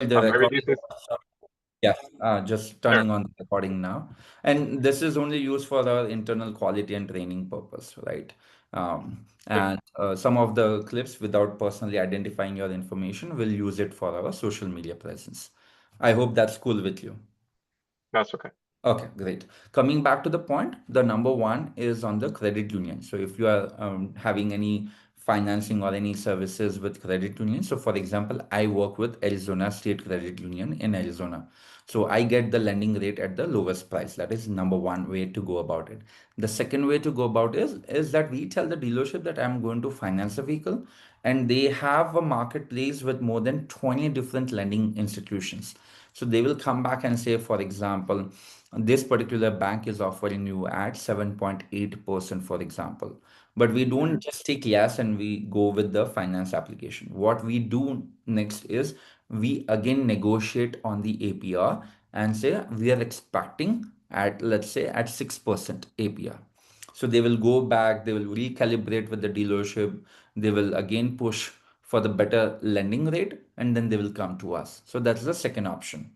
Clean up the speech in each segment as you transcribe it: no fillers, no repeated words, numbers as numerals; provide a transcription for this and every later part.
the Maybe this recording. is Yeah, just sure. turning on the recording now. And this is only used for our internal quality and training purpose, right? Good. And some of the clips without personally identifying your information, will use it for our social media presence. I hope that's cool with you. That's okay. Okay, great. Coming back to the point, the number one is on the credit union. So if you are having any financing or any services with credit union, so for example, I work with Arizona State Credit Union in Arizona. So I get the lending rate at the lowest price. That is number one way to go about it. The second way to go about is that we tell the dealership that I'm going to finance a vehicle, and they have a marketplace with more than 20 different lending institutions. So they will come back and say, for example, this particular bank is offering you at 7.8%, for example. But we don't Hmm. just take yes and we go with the finance application. What we do next is we again negotiate on the APR and say we are expecting at, let's say, at 6% APR. So they will go back, they will recalibrate with the dealership, they will again push for the better lending rate, and then they will come to us. So that's the second option.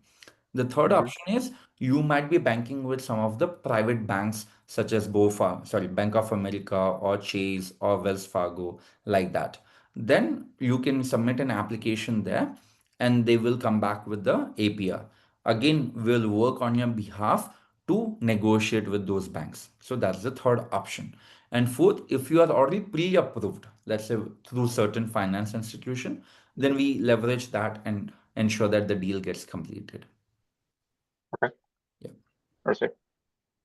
The third Hmm. option is you might be banking with some of the private banks such as Bank of America or Chase or Wells Fargo, like that. Then you can submit an application there and they will come back with the APR. Again, we'll work on your behalf to negotiate with those banks. So that's the third option. And fourth, if you are already pre-approved, let's say through certain finance institution, then we leverage that and ensure that the deal gets completed. Okay. Yeah, I see.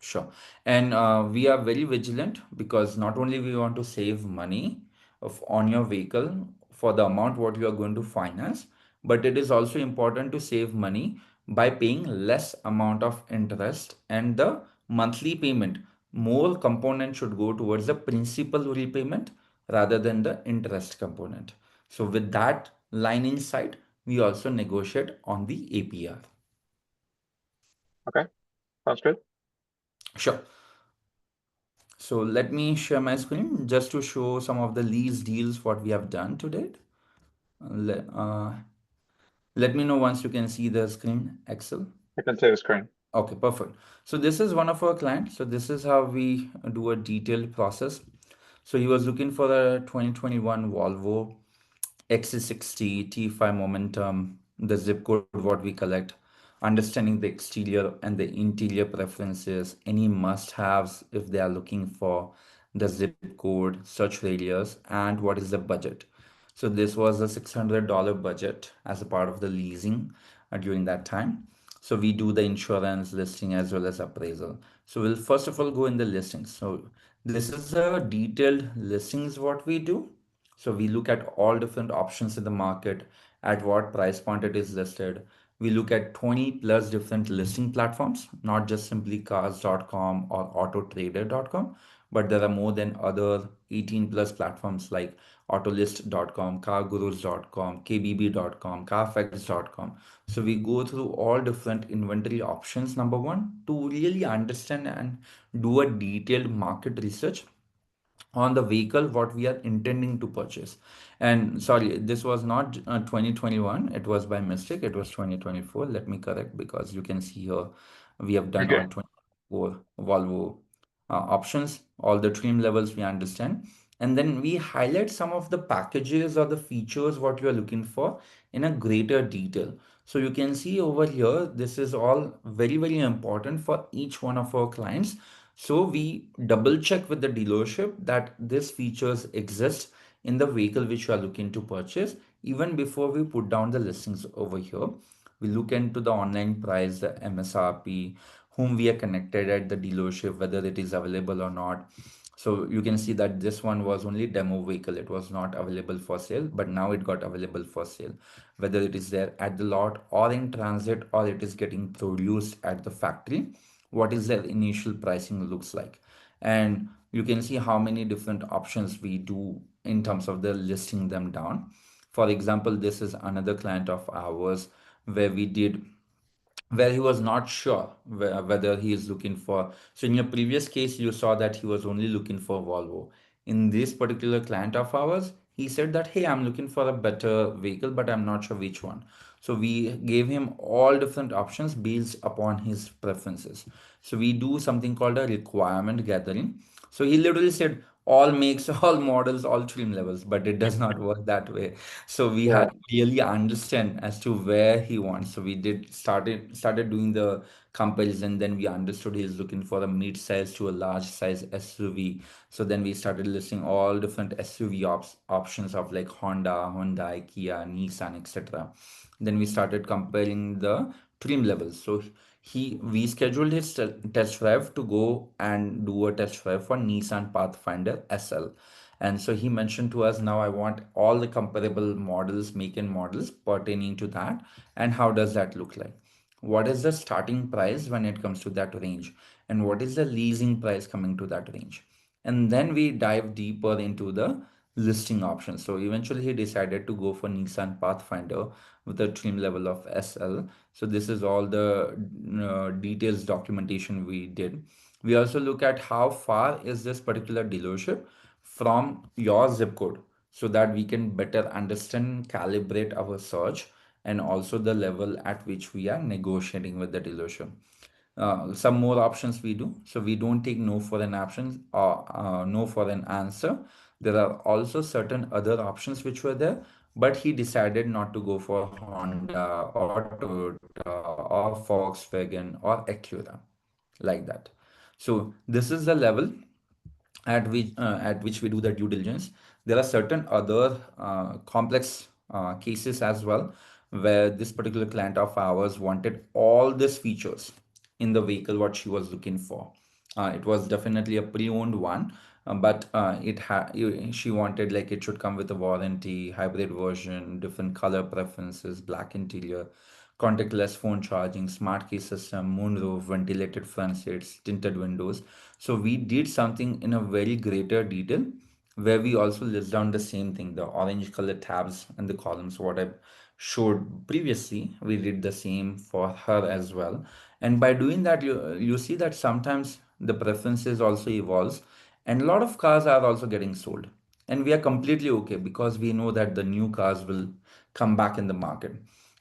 sure. And we are very vigilant because not only we want to save money on your vehicle for the amount what you are going to finance, but it is also important to save money by paying less amount of interest and the monthly payment. More component should go towards the principal repayment rather than the interest component. So with that line in sight, we also negotiate on the APR. Okay. Sounds good. Sure. So let me share my screen just to show some of the lease deals what we have done to date. Let, let me know once you can see the screen, Excel. I can see the screen. Okay, perfect. So this is one of our clients. So this is how we do a detailed process. So he was looking for a 2021 Volvo XC60 T5 Momentum, the zip code what we collect, understanding the exterior and the interior preferences, any must-haves if they are looking for the zip code, search radius, and what is the budget. So this was a $600 budget as a part of the leasing during that time. So we do the insurance listing as well as appraisal. So we'll first of all go in the listings. So this is a detailed listings what we do. So we look at all different options in the market, at what price point it is listed. We look at 20 plus different listing platforms, not just simply cars.com or autotrader.com, but there are more than other 18 plus platforms like autolist.com, cargurus.com, kbb.com, carfax.com. So we go through all different inventory options, number one, to really understand and do a detailed market research on the vehicle what we are intending to purchase. And sorry, this was not 2021, it was by mistake, it was 2024. Let me correct, because you can see here we have done Okay. on 24 Volvo options, all the trim levels we understand, and then we highlight some of the packages or the features what you are looking for in a greater detail. So you can see over here, this is all very, very important for each one of our clients. So we double check with the dealership that these features exist in the vehicle which you are looking to purchase. Even before we put down the listings over here, we look into the online price, the MSRP, whom we are connected at the dealership, whether it is available or not. So you can see that this one was only demo vehicle. It was not available for sale, but now it got available for sale. Whether it is there at the lot or in transit or it is getting produced at the factory, what is their initial pricing looks like. And you can see how many different options we do in terms of the listing them down. For example, this is another client of ours where we did, where he was not sure whether he is looking for. So in your previous case, you saw that he was only looking for Volvo. In this particular client of ours, he said that, hey, I'm looking for a better vehicle, but I'm not sure which one. So we gave him all different options based upon his preferences. So we do something called a requirement gathering. So he literally said all makes, all models, all trim levels, but it does not work that way. So we Yeah. had to really understand as to where he wants. So we did started doing the comparison. Then we understood he's looking for a mid-size to a large size SUV. So then we started listing all different SUV options of like Honda, Hyundai, Kia, Nissan, etc. Then we started comparing the trim levels. So we scheduled his test drive to go and do a test drive for Nissan Pathfinder SL. And so he mentioned to us, now I want all the comparable models, make and models pertaining to that. And how does that look like? What is the starting price when it comes to that range? And what is the leasing price coming to that range? And then we dive deeper into the listing options. So eventually he decided to go for Nissan Pathfinder with a trim level of SL. So this is all the details documentation we did. We also look at how far is this particular dealership from your zip code so that we can better understand, calibrate our search, and also the level at which we are negotiating with the dealership. Some more options we do. So we don't take no for an option or no for an answer. There are also certain other options which were there, but he decided not to go for Honda or Toyota or Volkswagen or Acura like that. So this is the level at which we do the due diligence. There are certain other complex cases as well where this particular client of ours wanted all these features in the vehicle what she was looking for. It was definitely a pre-owned one, but she wanted like it should come with a warranty, hybrid version, different color preferences, black interior, contactless phone charging, smart key system, moonroof, ventilated front seats, tinted windows. So we did something in a very greater detail where we also list down the same thing, the orange color tabs and the columns, what I showed previously. We did the same for her as well. And by doing that, you see that sometimes the preferences also evolves and a lot of cars are also getting sold. And we are completely okay because we know that the new cars will come back in the market.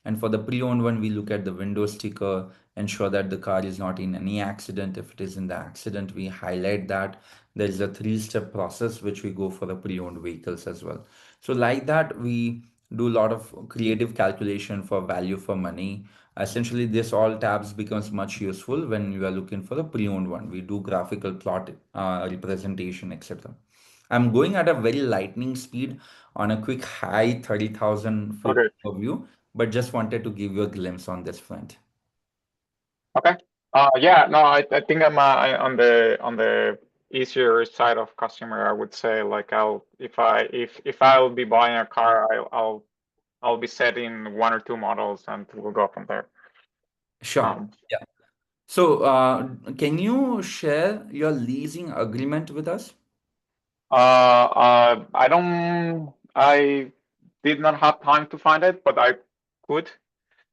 And for the pre-owned one, we look at the window sticker, ensure that the car is not in any accident. If it is in the accident, we highlight that. There is a three-step process which we go for the pre-owned vehicles as well. So like that, we do a lot of creative calculation for value for money. Essentially, this all tabs becomes much useful when you are looking for the pre-owned one. We do graphical plot representation, etc. I'm going at a very lightning speed on a quick high 30,000 foot Okay. overview, but just wanted to give you a glimpse on this front. Okay. Yeah. No, I think I'm on the easier side of customer. I would say like if I'll be buying a car, I'll be setting one or two models and we'll go from there. Sure. Um. Yeah. So, can you share your leasing agreement with us? I don't. I did not have time to find it, but I could.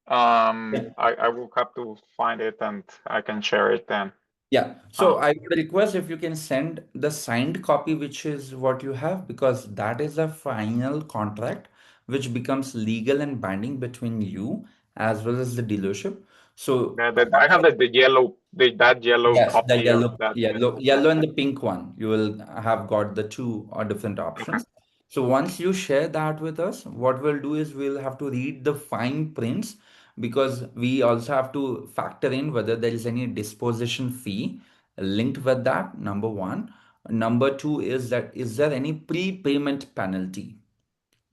I will have to find it and I can share it then. Yeah. So Uh, I would request if you can send the signed copy, which is what you have, because that is the final contract which becomes legal and binding between you as well as the dealership. So I have the yellow, that yellow yes, the copy of that. yellow and the pink one. You will have got the two different Okay. options. So once you share that with us, what we'll do is we'll have to read the fine prints because we also have to factor in whether there is any disposition fee linked with that, number one. Number two is that is there any prepayment penalty?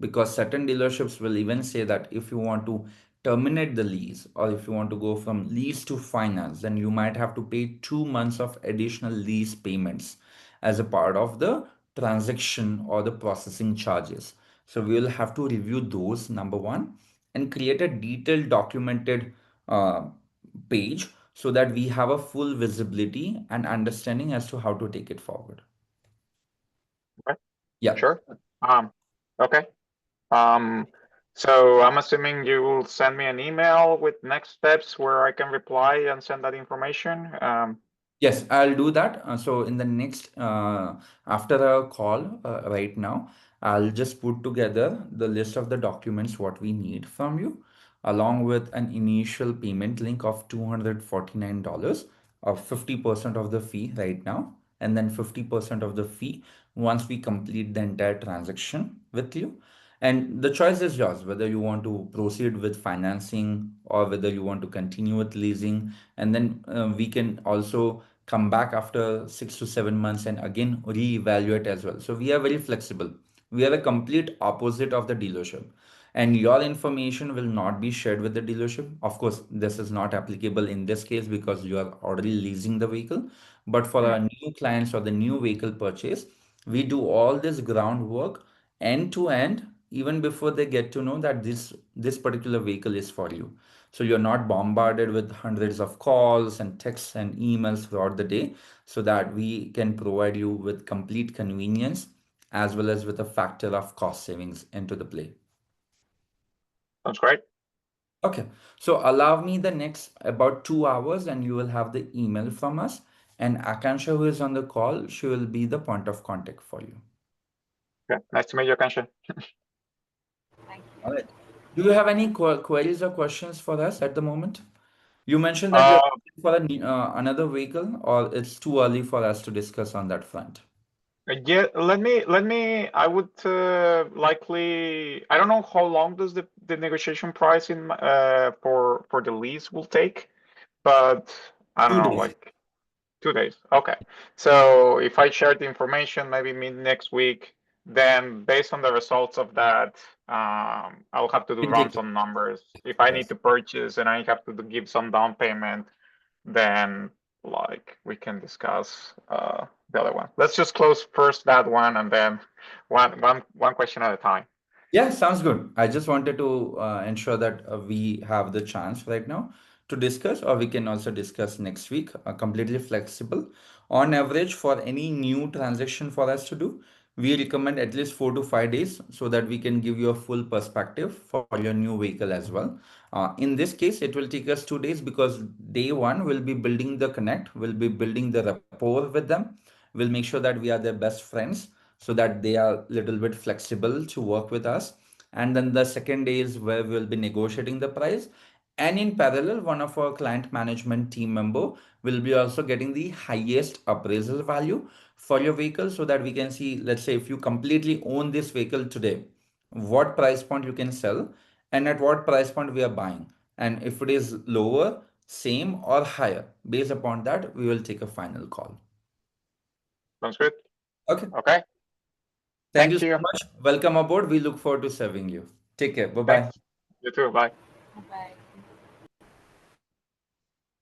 Because certain dealerships will even say that if you want to terminate the lease or if you want to go from lease to finance, then you might have to pay 2 months of additional lease payments as a part of the transaction or the processing charges. So we will have to review those, number one, and create a detailed documented uh, page so that we have a full visibility and understanding as to how to take it forward. Okay. Yeah. Sure. Um, okay. Um, so I'm assuming you will send me an email with next steps where I can reply and send that information. Yes, I'll do that. So in the next, after a call right now, I'll just put together the list of the documents what we need from you. along with an initial payment link of $249 of 50% of the fee right now, and then 50% of the fee once we complete the entire transaction with you. And the choice is yours, whether you want to proceed with financing or whether you want to continue with leasing. And then we can also come back after 6 to 7 months and again reevaluate as well. So we are very flexible. We are the complete opposite of the dealership. And your information will not be shared with the dealership. Of course, this is not applicable in this case because you are already leasing the vehicle. But for Yeah, our new clients or the new vehicle purchase, we do all this groundwork end to end even before they get to know that this particular vehicle is for you. So you're not bombarded with hundreds of calls and texts and emails throughout the day, so that we can provide you with complete convenience as well as with a factor of cost savings into the play. sounds great. Okay, so allow me the next about 2 hours and you will have the email from us. And Akansha, who is on the call, she will be the point of contact for you. Okay, nice to meet you, Kansha. Thank All you. right. Do you have any queries or questions for us at the moment? You mentioned that you're Uh, looking for another vehicle, or it's too early for us to discuss on that front. yeah, let me. I would likely. I don't know how long does the negotiation price in for the lease will take, but I don't Two know, days. like 2 days. Okay. So if I share the information maybe mid next week, then based on the results of that, I'll have to do We can run take it. some numbers. If I need Yes. to purchase and I have to give some down payment, then like we can discuss the other one. Let's just close first that one and then one question at a time. Yeah, sounds good. I just wanted to ensure that we have the chance right now to discuss, or we can also discuss next week, completely flexible. On average, for any new transaction for us to do, we recommend at least 4 to 5 days so that we can give you a full perspective for your new vehicle as well. In this case, it will take us 2 days because day one will be building the connect, will be building the rapport with them. We'll make sure that we are their best friends so that they are a little bit flexible to work with us. And then the second day is where we'll be negotiating the price. And in parallel, one of our client management team member will be also getting the highest appraisal value for your vehicle so that we can see, let's say, if you completely own this vehicle today, what price point you can sell and at what price point we are buying. And if it is lower, same or higher, based upon that, we will take a final call. Sounds good. Okay. Okay. Thank you Thank so you. much. Welcome aboard. We look forward to serving you. Take care. Bye bye. Thanks. You too. Bye. Bye bye.